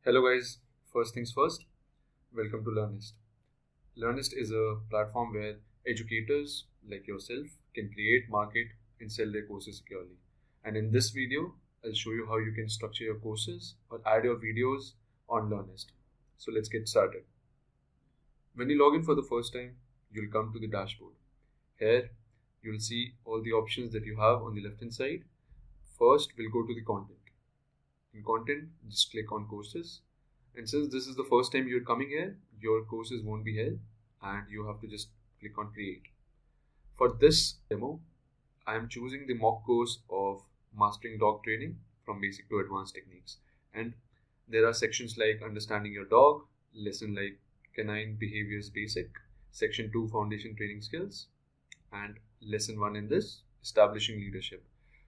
Hello guys, first things first, welcome to Learnyst. Learnyst is a platform where educators like yourself can create, market and sell their courses securely. And in this video, I'll show you how you can structure your courses or add your videos on Learnyst. So let's get started. When you log in for the first time, you'll come to the dashboard. Here, you'll see all the options that you have on the left hand side. First, we'll go to the content. In content, just click on courses. And since this is the first time you're coming here, your courses won't be held and you have to just click on create. For this demo, I am choosing the mock course of Mastering Dog Training from Basic to Advanced Techniques. And there are sections like Understanding Your Dog, lesson like Canine Behaviors Basic, section 2 Foundation Training Skills, and lesson 1 in this, Establishing Leadership.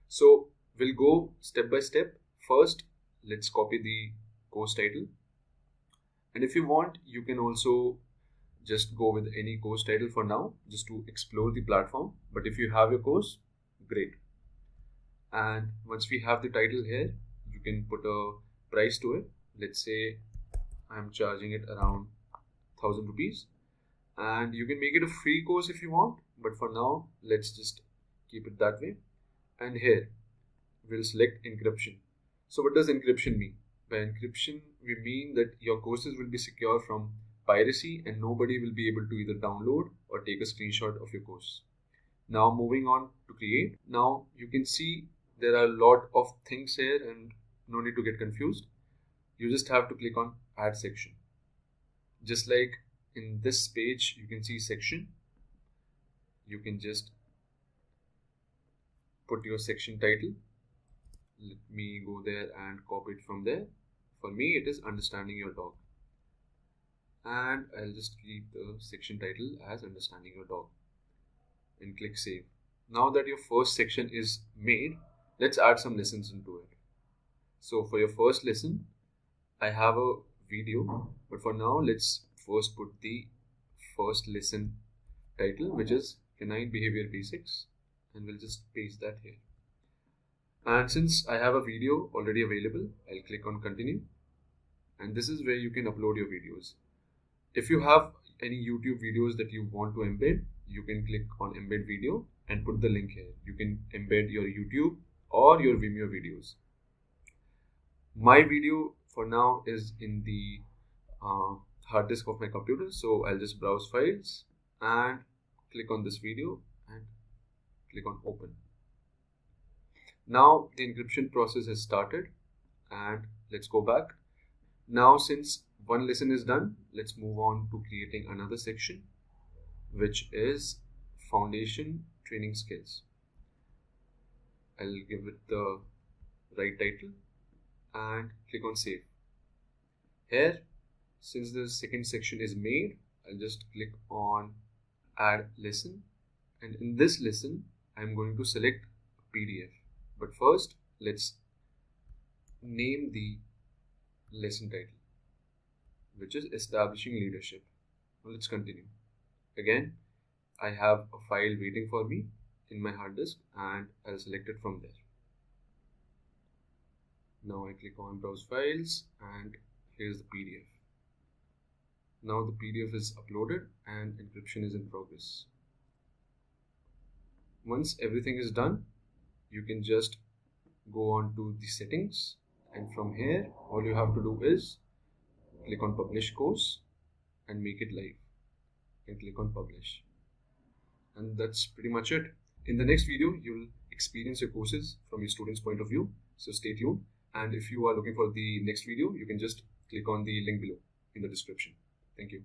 So we'll go step by step. First, let's copy the course title. And if you want, you can also just go with any course title for now, just to explore the platform. But if you have your course, great. And once we have the title here, you can put a price to it. Let's say I'm charging it around 1000 rupees. And you can make it a free course if you want. But for now, let's just keep it that way. And here, we'll select encryption. So what does encryption mean? By encryption, we mean that your courses will be secure from piracy and nobody will be able to either download or take a screenshot of your course. Now moving on to create. Now you can see there are a lot of things here and no need to get confused. You just have to click on add section. Just like in this page, you can see section. You can just put your section title. Let me go there and copy it from there. For me, it is Understanding Your Dog. And I'll just keep the section title as Understanding Your Dog. And click Save. Now that your first section is made, let's add some lessons into it. So for your first lesson, I have a video. But for now, let's first put the first lesson title, which is Canine Behavior Basics. And we'll just paste that here. And since I have a video already available, I'll click on continue. And this is where you can upload your videos. If you have any YouTube videos that you want to embed, you can click on embed video and put the link here. You can embed your YouTube or your Vimeo videos. My video for now is in the hard disk of my computer. So I'll just browse files and click on this video and click on open. Now the encryption process has started and let's go back. Now since one lesson is done, let's move on to creating another section, which is Foundation Training Skills. I'll give it the right title and click on save. Here, since the second section is made, I'll just click on add lesson. And in this lesson, I'm going to select PDF. But first, let's name the lesson title, which is Establishing Leadership. Now let's continue. Again, I have a file waiting for me in my hard disk and I'll select it from there. Now I click on Browse Files and here's the PDF. Now the PDF is uploaded and encryption is in progress. Once everything is done, you can just go on to the settings, and from here all you have to do is click on publish course and make it live and click on publish. And that's pretty much it. In the next video, you'll experience your courses from your students' point of view. So stay tuned. And if you are looking for the next video, you can just click on the link below in the description. Thank you.